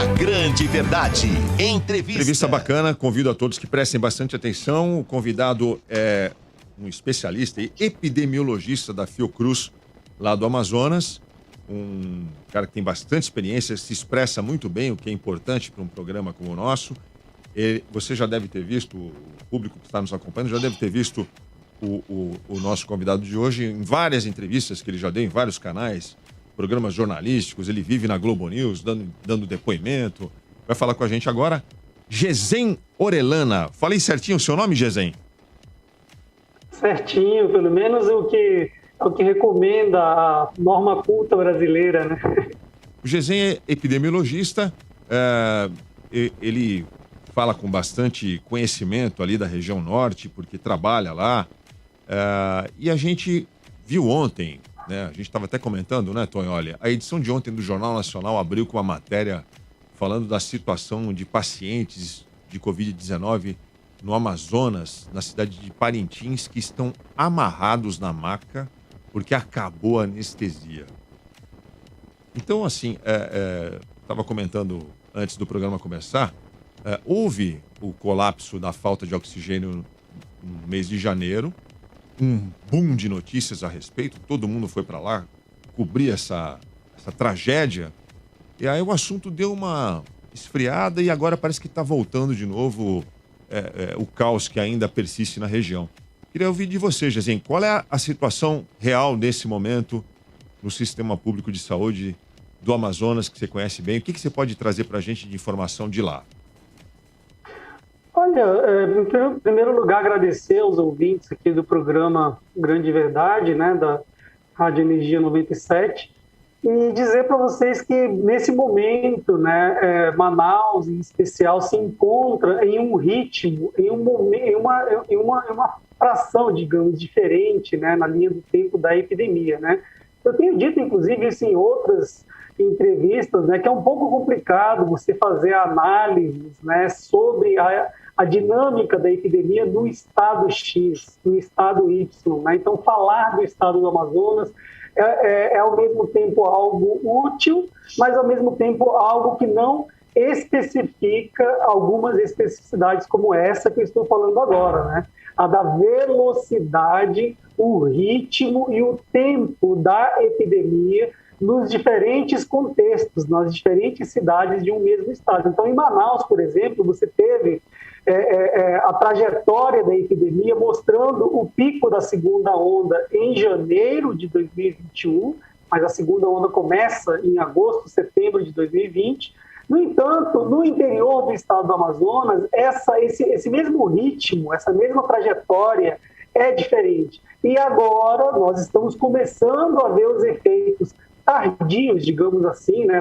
A Grande Verdade. Entrevista bacana, convido a todos que prestem bastante atenção. O convidado é um especialista e epidemiologista da Fiocruz, lá do Amazonas. Um cara que tem bastante experiência, se expressa muito bem, o que é importante para um programa como o nosso. Você já deve ter visto, o público que está nos acompanhando já deve ter visto o nosso convidado de hoje em várias entrevistas que ele já deu em vários canais, programas jornalísticos. Ele vive na Globo News, dando depoimento. Vai falar com a gente agora, Gezen Orellana. Falei certinho o seu nome, Gezen? Certinho, pelo menos é o que recomenda a norma culta brasileira, né? O Gezen é epidemiologista, ele fala com bastante conhecimento ali da região norte, porque trabalha lá. E a gente viu ontem, né? A gente estava até comentando, né, Tonho? Olha, a edição de ontem do Jornal Nacional abriu com uma matéria falando da situação de pacientes de Covid-19 no Amazonas, na cidade de Parintins, que estão amarrados na maca porque acabou a anestesia. Então, assim, estava comentando antes do programa começar, houve o colapso da falta de oxigênio no mês de janeiro, um boom de notícias a respeito, todo mundo foi para lá cobrir essa tragédia, e aí o assunto deu uma esfriada e agora parece que está voltando de novo o caos que ainda persiste na região. Queria ouvir de você, Gezen, qual é a situação real nesse momento no sistema público de saúde do Amazonas, que você conhece bem? O que você pode trazer para a gente de informação de lá? Olha, em primeiro lugar, agradecer aos ouvintes aqui do programa Grande Verdade, né, da Rádio Energia 97, e dizer para vocês que nesse momento, né, Manaus em especial se encontra em um ritmo, em uma fração, digamos, diferente, né, na linha do tempo da epidemia, né. Eu tenho dito, inclusive, isso em outras entrevistas, né, que é um pouco complicado você fazer análises, né, sobre a dinâmica da epidemia no estado X, no estado Y, né. Então, falar do estado do Amazonas é ao mesmo tempo algo útil, mas ao mesmo tempo algo que não especifica algumas especificidades como essa que eu estou falando agora, né? A da velocidade, o ritmo e o tempo da epidemia nos diferentes contextos, nas diferentes cidades de um mesmo estado. Então, em Manaus, por exemplo, você teve a trajetória da epidemia mostrando o pico da segunda onda em janeiro de 2021, mas a segunda onda começa em agosto, setembro de 2020. No entanto, no interior do estado do Amazonas, esse mesmo ritmo, essa mesma trajetória é diferente. E agora nós estamos começando a ver os efeitos tardios, digamos assim, né,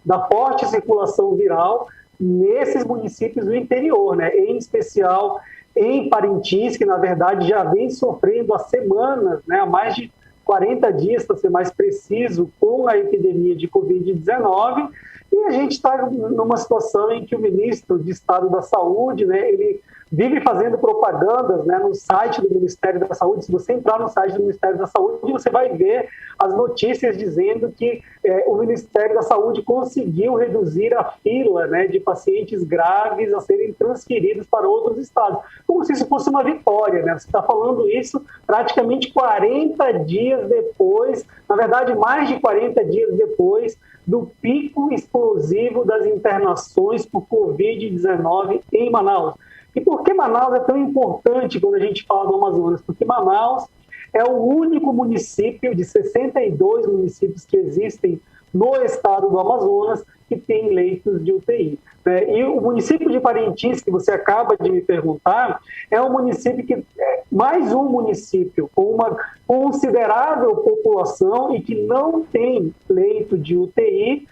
da forte circulação viral nesses municípios do interior, né, em especial em Parintins, que na verdade já vem sofrendo há semanas, né, há mais de 40 dias, para ser mais preciso, com a epidemia de Covid-19, e a gente está numa situação em que o ministro de Estado da Saúde, né, ele vive fazendo propagandas, né, no site do Ministério da Saúde. Se você entrar no site do Ministério da Saúde, você vai ver as notícias dizendo que o Ministério da Saúde conseguiu reduzir a fila, né, de pacientes graves a serem transferidos para outros estados, como se isso fosse uma vitória, né? Você está falando isso praticamente 40 dias depois, na verdade mais de 40 dias depois do pico explosivo das internações por Covid-19 em Manaus. E por que Manaus é tão importante quando a gente fala do Amazonas? Porque Manaus é o único município de 62 municípios que existem no estado do Amazonas que tem leitos de UTI. E o município de Parintins, que você acaba de me perguntar, é um município que é mais um município com uma considerável população e que não tem leito de UTI.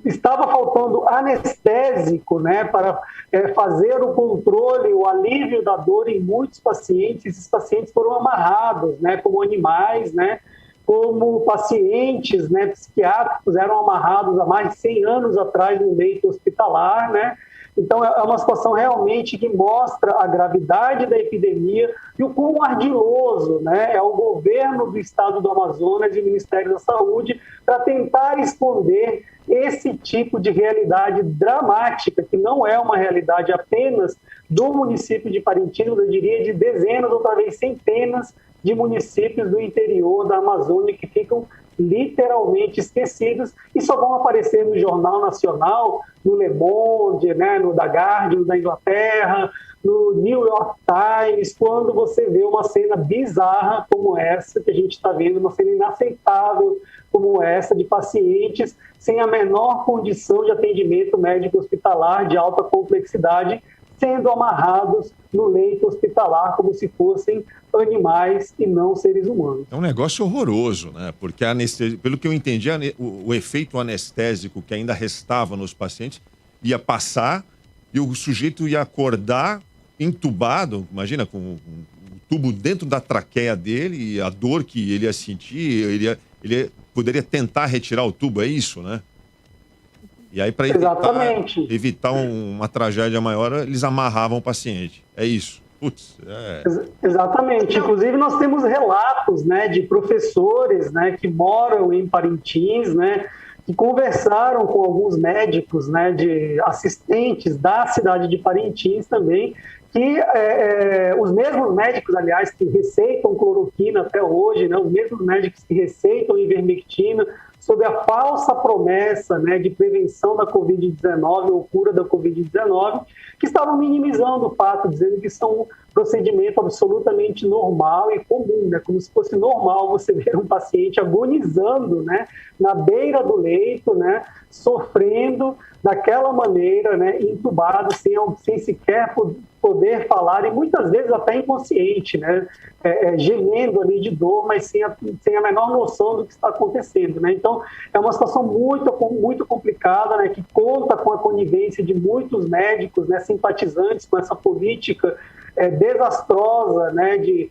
Estava faltando anestésico, né, para fazer o controle, o alívio da dor em muitos pacientes. Esses pacientes foram amarrados, né, como animais, né, como pacientes, né, psiquiátricos eram amarrados há mais de 100 anos atrás no leito hospitalar, né, Então, é uma situação realmente que mostra a gravidade da epidemia e o quão ardiloso, né, é o governo do estado do Amazonas e o Ministério da Saúde para tentar esconder esse tipo de realidade dramática, que não é uma realidade apenas do município de Parintins, eu diria de dezenas ou talvez centenas de municípios do interior da Amazônia que ficam literalmente esquecidos e só vão aparecer no Jornal Nacional, no Le Monde, né, no The Guardian da Inglaterra, no New York Times, quando você vê uma cena bizarra como essa que a gente está vendo, uma cena inaceitável como essa, de pacientes sem a menor condição de atendimento médico hospitalar de alta complexidade, sendo amarrados no leito hospitalar como se fossem animais e não seres humanos. É um negócio horroroso, né? Porque a anestesia, pelo que eu entendi, o efeito anestésico que ainda restava nos pacientes ia passar e o sujeito ia acordar entubado, imagina, com um tubo dentro da traqueia dele e a dor que ele ia sentir, ele poderia tentar retirar o tubo, é isso, né? E aí, para evitar uma tragédia maior, eles amarravam o paciente. É isso. Putz, Exatamente. Inclusive, nós temos relatos, né, de professores, né, que moram em Parintins, né, que conversaram com alguns médicos, né, de assistentes da cidade de Parintins também, que os mesmos médicos, aliás, que receitam cloroquina até hoje, né, os mesmos médicos que receitam ivermectina, sob a falsa promessa, né, de prevenção da Covid-19 ou cura da Covid-19, que estavam minimizando o fato, dizendo que isso é um procedimento absolutamente normal e comum, né, como se fosse normal você ver um paciente agonizando, né, na beira do leito, né, sofrendo daquela maneira, né, entubado, sem sequer poder falar, e muitas vezes até inconsciente, né, gemendo ali de dor, mas sem a menor noção do que está acontecendo, né? Então, é uma situação muito complicada, né, que conta com a conivência de muitos médicos, né, simpatizantes com essa política desastrosa, né, de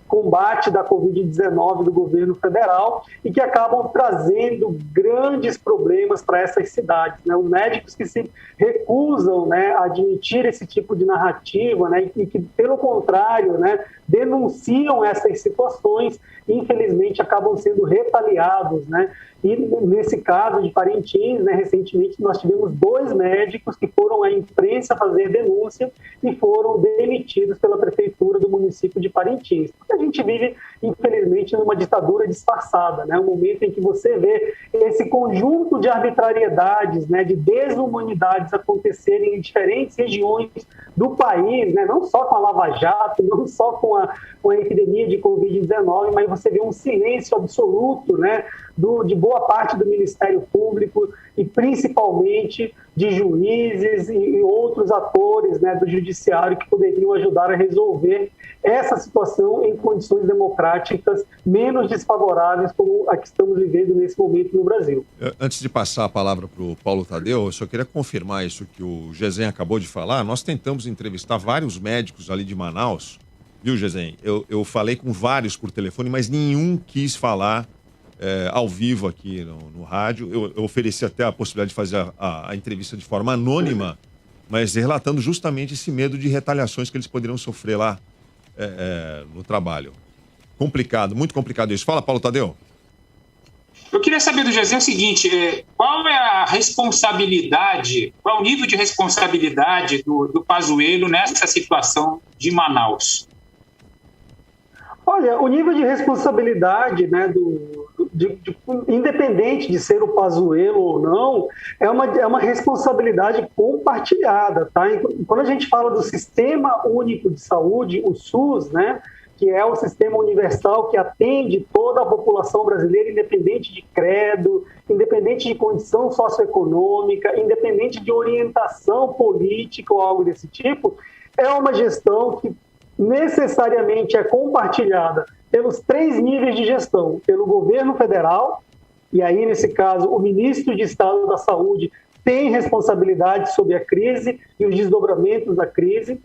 combate da Covid-19 do governo federal e que acabam trazendo grandes problemas para essas cidades, né? Os médicos que se recusam, né, a admitir esse tipo de narrativa, né, e que, pelo contrário, né, denunciam essas situações, infelizmente acabam sendo retaliados, né? E nesse caso de Parintins, né, recentemente nós tivemos 2 médicos que foram à imprensa fazer denúncia e foram demitidos pela prefeitura do município de Parintins. Porque a gente vive, infelizmente, numa ditadura disfarçada, né? Um momento em que você vê esse conjunto de arbitrariedades, né, de desumanidades acontecerem em diferentes regiões do país, né? Não só com a Lava Jato, não só com a epidemia de Covid-19, mas você vê um silêncio absoluto, né, de boa parte do Ministério Público e principalmente de juízes e outros atores, né, do judiciário que poderiam ajudar a resolver essa situação em condições democráticas menos desfavoráveis como a que estamos vivendo nesse momento no Brasil. Antes de passar a palavra para o Paulo Tadeu, eu só queria confirmar isso que o Gesen acabou de falar. Nós tentamos entrevistar vários médicos ali de Manaus, viu, Gesen? Eu falei com vários por telefone, mas nenhum quis falar ao vivo aqui no rádio. Eu ofereci até a possibilidade de fazer a entrevista de forma anônima, mas relatando justamente esse medo de retaliações que eles poderiam sofrer lá no trabalho. Complicado, muito complicado isso. Fala, Paulo Tadeu. Eu queria saber do Gesen o seguinte, qual é a responsabilidade, qual é o nível de responsabilidade do Pazuello nessa situação de Manaus? Olha, o nível de responsabilidade, né, independente de ser o Pazuello ou não, é uma responsabilidade compartilhada, tá? Quando a gente fala do Sistema Único de Saúde, o SUS, né, que é o sistema universal que atende toda a população brasileira, independente de credo, independente de condição socioeconômica, independente de orientação política ou algo desse tipo, é uma gestão que necessariamente é compartilhada pelos 3 níveis de gestão, pelo governo federal, e aí, nesse caso, o ministro de Estado da Saúde tem responsabilidade sobre a crise e os desdobramentos da crise,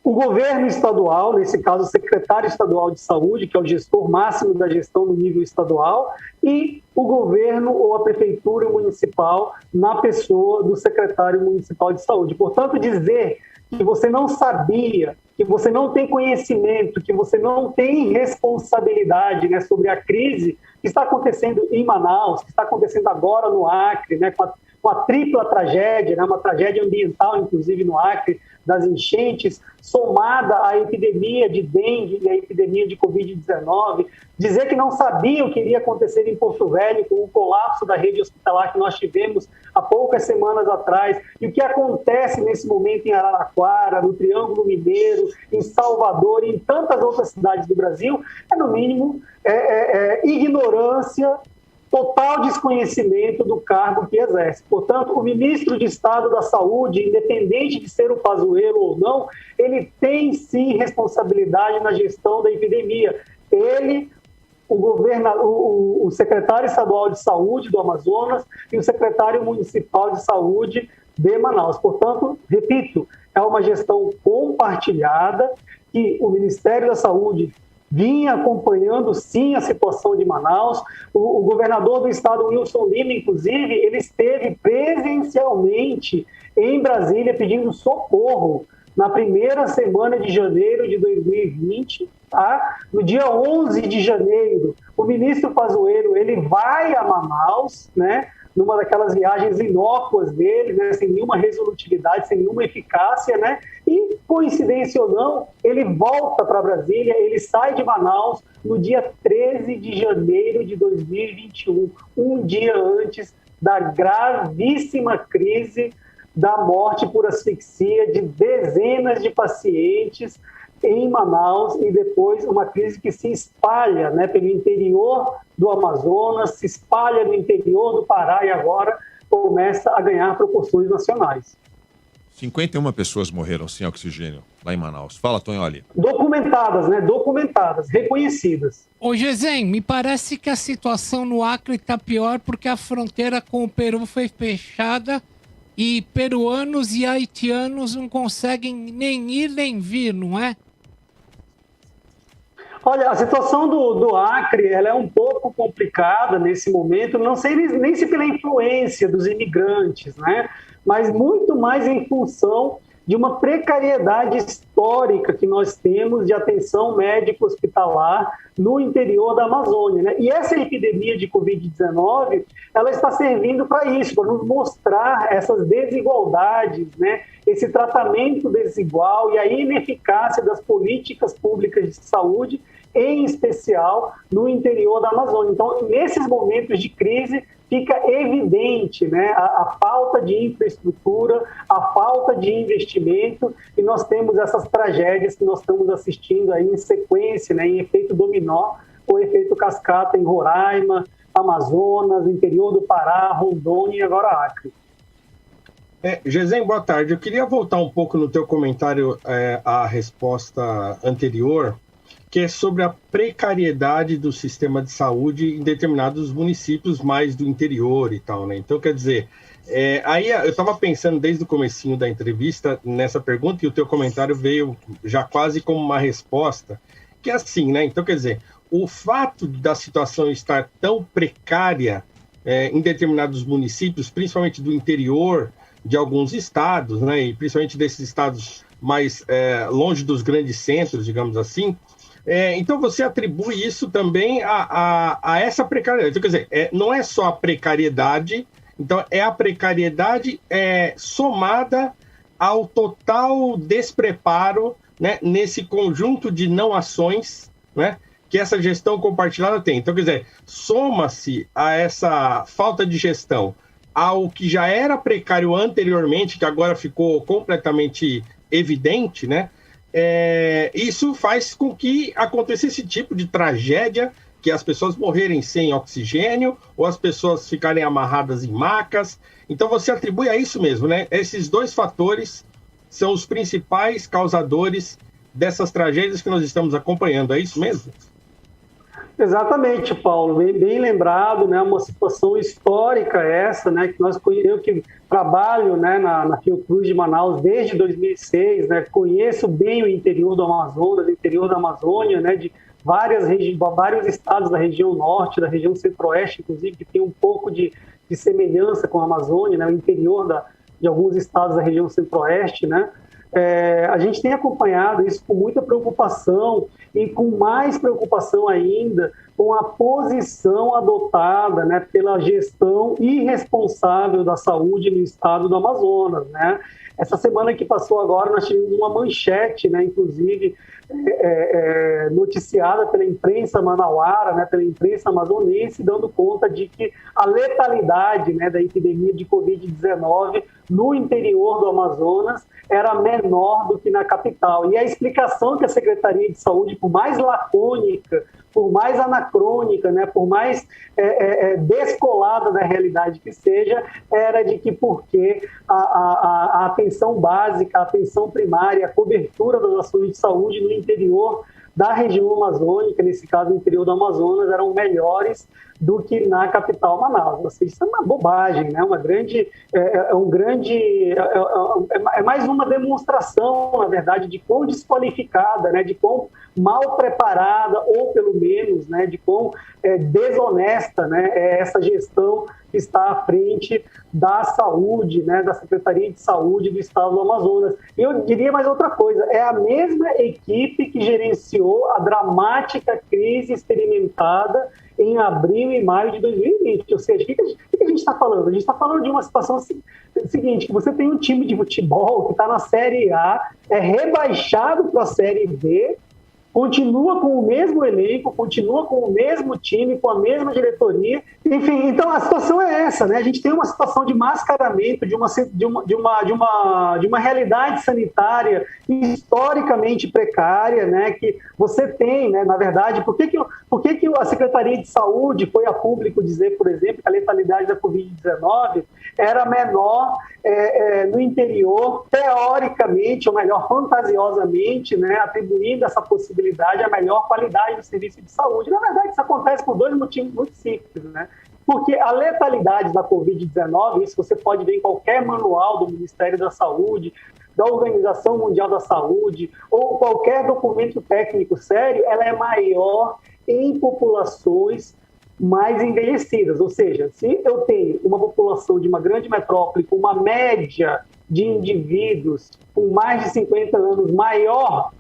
o governo estadual, nesse caso o secretário estadual de saúde, que é o gestor máximo da gestão no nível estadual, e o governo ou a prefeitura municipal na pessoa do secretário municipal de saúde. Portanto, dizer que você não sabia, que você não tem conhecimento, que você não tem responsabilidade, né, sobre a crise que está acontecendo em Manaus, que está acontecendo agora no Acre, né, com a tripla tragédia, né, uma tragédia ambiental, inclusive no Acre, das enchentes, somada à epidemia de dengue e à epidemia de Covid-19, dizer que não sabia o que iria acontecer em Porto Velho com o colapso da rede hospitalar que nós tivemos há poucas semanas atrás, e o que acontece nesse momento em Araraquara, no Triângulo Mineiro, em Salvador e em tantas outras cidades do Brasil, é no mínimo ignorância, total desconhecimento do cargo que exerce. Portanto, o ministro de Estado da Saúde, independente de ser o Pazuello ou não, ele tem sim responsabilidade na gestão da epidemia. Ele, o secretário estadual de saúde do Amazonas e o secretário municipal de saúde de Manaus. Portanto, repito, é uma gestão compartilhada que o Ministério da Saúde vinha acompanhando, sim, a situação de Manaus. O governador do estado, Wilson Lima, inclusive, ele esteve presencialmente em Brasília pedindo socorro na primeira semana de janeiro de 2020, tá? No dia 11 de janeiro, o ministro Pazuello, ele vai a Manaus, né? Numa daquelas viagens inócuas dele, né, sem nenhuma resolutividade, sem nenhuma eficácia, né? E, coincidência ou não, ele volta para Brasília, ele sai de Manaus no dia 13 de janeiro de 2021, um dia antes da gravíssima crise da morte por asfixia de dezenas de pacientes em Manaus, e depois uma crise que se espalha, né, pelo interior do Amazonas, se espalha no interior do Pará e agora começa a ganhar proporções nacionais. 51 pessoas morreram sem oxigênio lá em Manaus. Fala, Tonholi. Documentadas, né? Documentadas, reconhecidas. Ô, Gezem, me parece que a situação no Acre está pior porque a fronteira com o Peru foi fechada e peruanos e haitianos não conseguem nem ir nem vir, não é? Olha, a situação do Acre, ela é um pouco complicada nesse momento, não sei nem se pela influência dos imigrantes, né? Mas muito mais em função de uma precariedade histórica que nós temos de atenção médico-hospitalar no interior da Amazônia, né? E essa epidemia de Covid-19, ela está servindo para isso, para nos mostrar essas desigualdades, né? Esse tratamento desigual e a ineficácia das políticas públicas de saúde, em especial no interior da Amazônia. Então, nesses momentos de crise, fica evidente, né, a falta de infraestrutura, a falta de investimento, e nós temos essas tragédias que nós estamos assistindo aí em sequência, né, em efeito dominó ou efeito cascata em Roraima, Amazonas, interior do Pará, Rondônia e agora Acre. Gezem, boa tarde. Eu queria voltar um pouco no teu comentário à resposta anterior, que é sobre a precariedade do sistema de saúde em determinados municípios mais do interior e tal, né? Então, quer dizer, aí eu estava pensando desde o comecinho da entrevista nessa pergunta, e o teu comentário veio já quase como uma resposta, que é assim, né? Então, quer dizer, o fato da situação estar tão precária em determinados municípios, principalmente do interior de alguns estados, né? E principalmente desses estados mais longe dos grandes centros, digamos assim, então você atribui isso também a essa precariedade. Então, quer dizer, não é só a precariedade, então é a precariedade somada ao total despreparo, né, nesse conjunto de não ações, né, que essa gestão compartilhada tem. Então, quer dizer, soma-se a essa falta de gestão ao que já era precário anteriormente, que agora ficou completamente evidente, né? Isso faz com que aconteça esse tipo de tragédia, que as pessoas morrerem sem oxigênio ou as pessoas ficarem amarradas em macas. Então você atribui a isso mesmo, né? Esses dois fatores são os principais causadores dessas tragédias que nós estamos acompanhando, é isso mesmo? Exatamente, Paulo, bem lembrado, né? Uma situação histórica essa, né? Que eu que trabalho, né, na Fiocruz de Manaus desde 2006, né? Conheço bem o interior do Amazonas, o interior da Amazônia, né? De vários estados da região norte, da região centro-oeste, inclusive, que tem um pouco de semelhança com a Amazônia, né? O interior de alguns estados da região centro-oeste, né? A gente tem acompanhado isso com muita preocupação e com mais preocupação ainda com a posição adotada, né, pela gestão irresponsável da saúde no estado do Amazonas, né? Essa semana que passou agora nós tivemos uma manchete, né, inclusive noticiada pela imprensa manauara, né, pela imprensa amazonense, dando conta de que a letalidade, né, da epidemia de Covid-19 no interior do Amazonas era menor do que na capital. E a explicação que a Secretaria de Saúde, por mais lacônica, por mais anacrônica, né, por mais descolada da realidade que seja, era de que porque a atenção básica, a atenção primária, a cobertura das ações de saúde no interior da região amazônica, nesse caso, no interior do Amazonas, eram melhores do que na capital Manaus. Ou seja, isso é uma bobagem, né? É mais uma demonstração, na verdade, de quão desqualificada, né? De quão mal preparada, ou pelo menos, né? De quão desonesta, né? É essa gestão que está à frente da saúde, né? Da Secretaria de Saúde do Estado do Amazonas. E eu diria mais outra coisa, é a mesma equipe que gerenciou a dramática crise experimentada em abril e maio de 2020. Ou seja, o que a gente está falando? A gente está falando de uma situação seguinte, que você tem um time de futebol que está na Série A, é rebaixado para a Série B, continua com o mesmo elenco, continua com o mesmo time, com a mesma diretoria. Enfim, então a situação é essa, né? A gente tem uma situação de mascaramento de uma realidade sanitária historicamente precária, né? Que você tem, né? Na verdade, por que a Secretaria de Saúde foi a público dizer, por exemplo, que a letalidade da Covid-19 era menor no interior, teoricamente, ou melhor, fantasiosamente, né? Atribuindo essa possibilidade a melhor qualidade do serviço de saúde. Na verdade, isso acontece por dois motivos muito simples, né? Porque a letalidade da Covid-19, isso você pode ver em qualquer manual do Ministério da Saúde, da Organização Mundial da Saúde, ou qualquer documento técnico sério, ela é maior em populações mais envelhecidas. Ou seja, se eu tenho uma população de uma grande metrópole com uma média de indivíduos com mais de 50 anos maior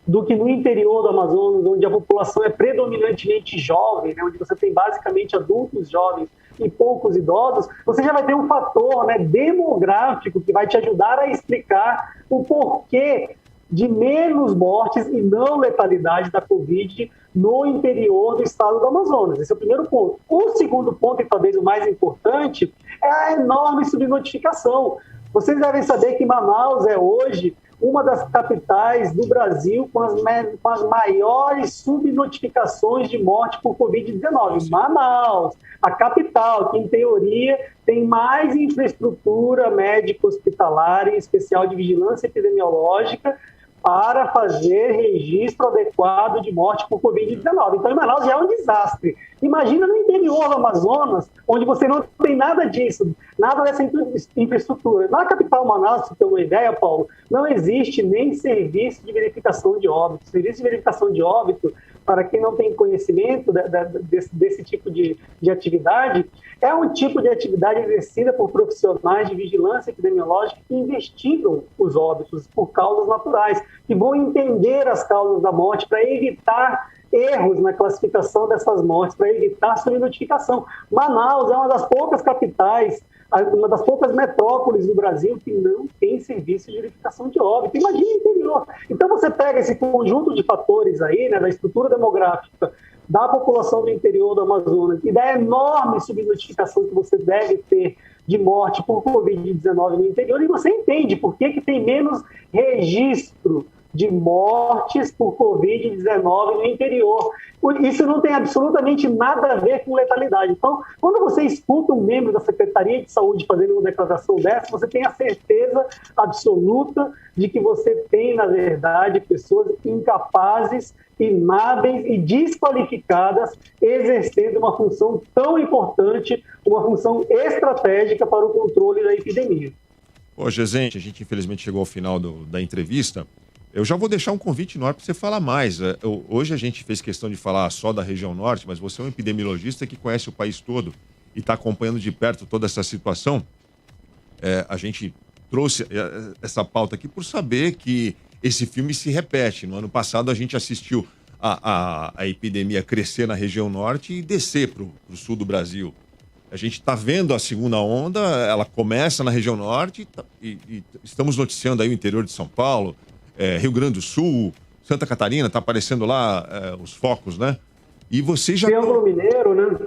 do que no interior do Amazonas, onde a população é predominantemente jovem, né, onde você tem basicamente adultos jovens e poucos idosos, você já vai ter um fator, né, demográfico que vai te ajudar a explicar o porquê de menos mortes e não letalidade da Covid no interior do estado do Amazonas. Esse é o primeiro ponto. O segundo ponto, e talvez o mais importante, é a enorme subnotificação. Vocês devem saber que Manaus é hoje uma das capitais do Brasil com as maiores subnotificações de morte por Covid-19. Manaus, a capital, que em teoria tem mais infraestrutura médico-hospitalar, em especial de vigilância epidemiológica, para fazer registro adequado de morte por Covid-19. Então, em Manaus já é um desastre. Imagina no interior do Amazonas, onde você não tem nada disso, nada dessa infraestrutura. Na capital Manaus, se você tem uma ideia, Paulo, não existe nem serviço de verificação de óbito. Serviço de verificação de óbito, para quem não tem conhecimento desse tipo de atividade, é um tipo de atividade exercida por profissionais de vigilância epidemiológica que investigam os óbitos por causas naturais, que vão entender as causas da morte para evitar erros na classificação dessas mortes, para evitar a subnotificação. Manaus é uma das poucas capitais, uma das poucas metrópoles do Brasil que não tem serviço de verificação de óbito. Imagina o interior. Então você pega esse conjunto de fatores aí, né, da estrutura demográfica da população do interior do Amazonas e da enorme subnotificação que você deve ter de morte por Covid-19 no interior, e você entende por que tem menos registro de mortes por Covid-19 no interior. Isso não tem absolutamente nada a ver com letalidade. Então, quando você escuta um membro da Secretaria de Saúde fazendo uma declaração dessa, você tem a certeza absoluta de que você tem, na verdade, pessoas incapazes, inábeis e desqualificadas exercendo uma função tão importante, uma função estratégica para o controle da epidemia. Ô, Gezem, a gente infelizmente chegou ao final da entrevista. Eu já vou deixar um convite no ar para você falar mais. Hoje a gente fez questão de falar só da região norte, mas você é um epidemiologista que conhece o país todo e está acompanhando de perto toda essa situação. A gente trouxe essa pauta aqui por saber que esse filme se repete. No ano passado a gente assistiu a epidemia crescer na região norte e descer para o sul do Brasil. A gente está vendo a segunda onda, ela começa na região norte e estamos noticiando aí o interior de São Paulo, Rio Grande do Sul, Santa Catarina, está aparecendo lá os focos, né? E você já... Triângulo Mineiro, né?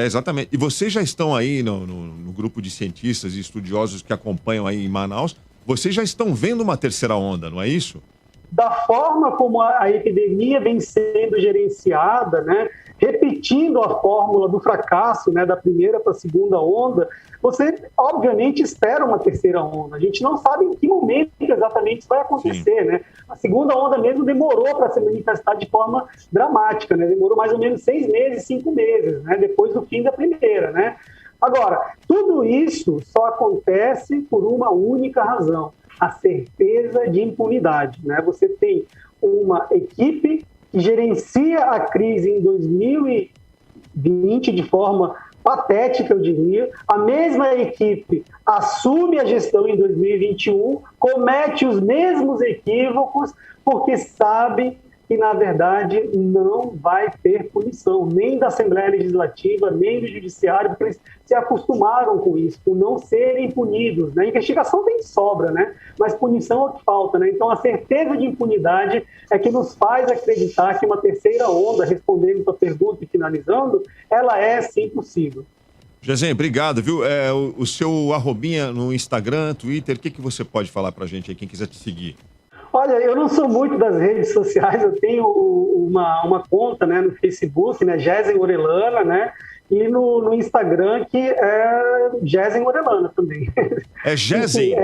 Exatamente. E vocês já estão aí no grupo de cientistas e estudiosos que acompanham aí em Manaus, vocês já estão vendo uma terceira onda, não é isso? Da forma como a epidemia vem sendo gerenciada, né, repetindo a fórmula do fracasso, né, da primeira para a segunda onda, você obviamente espera uma terceira onda. A gente não sabe em que momento exatamente isso vai acontecer, né? A segunda onda mesmo demorou para se manifestar de forma dramática, né? Demorou mais ou menos 6 meses, 5 meses, né, depois do fim da primeira, né? Agora, tudo isso só acontece por uma única razão: a certeza de impunidade, né? Você tem uma equipe que gerencia a crise em 2020 de forma patética, eu diria. A mesma equipe assume a gestão em 2021, comete os mesmos equívocos, porque sabe que, na verdade, não vai ter punição, nem da Assembleia Legislativa, nem do Judiciário, porque eles se acostumaram com isso, por não serem punidos, né? Investigação tem de sobra, né? Mas punição é o que falta, né? Então, a certeza de impunidade é que nos faz acreditar que uma terceira onda, respondendo a sua pergunta e finalizando, ela é, sim, possível. Gezem, obrigado, viu? O seu arrobinha no Instagram, Twitter, o que você pode falar pra gente aí, quem quiser te seguir? Olha, eu não sou muito das redes sociais, eu tenho uma conta, né, no Facebook, né, Gezem Orellana, né, e no Instagram, que é Gezem Orellana também. É Gezem?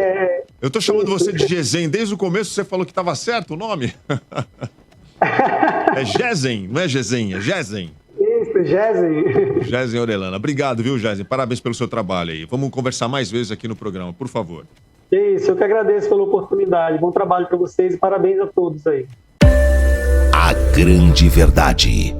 Eu tô chamando você de Gezem, desde o começo você falou que estava certo o nome? É Gezem, não é Gezem, é Gezem. Isso, Gezem. Gezem Orellana. Obrigado, viu, Gezem? Parabéns pelo seu trabalho aí. Vamos conversar mais vezes aqui no programa, por favor. É isso, eu que agradeço pela oportunidade. Bom trabalho para vocês e parabéns a todos aí. A grande verdade.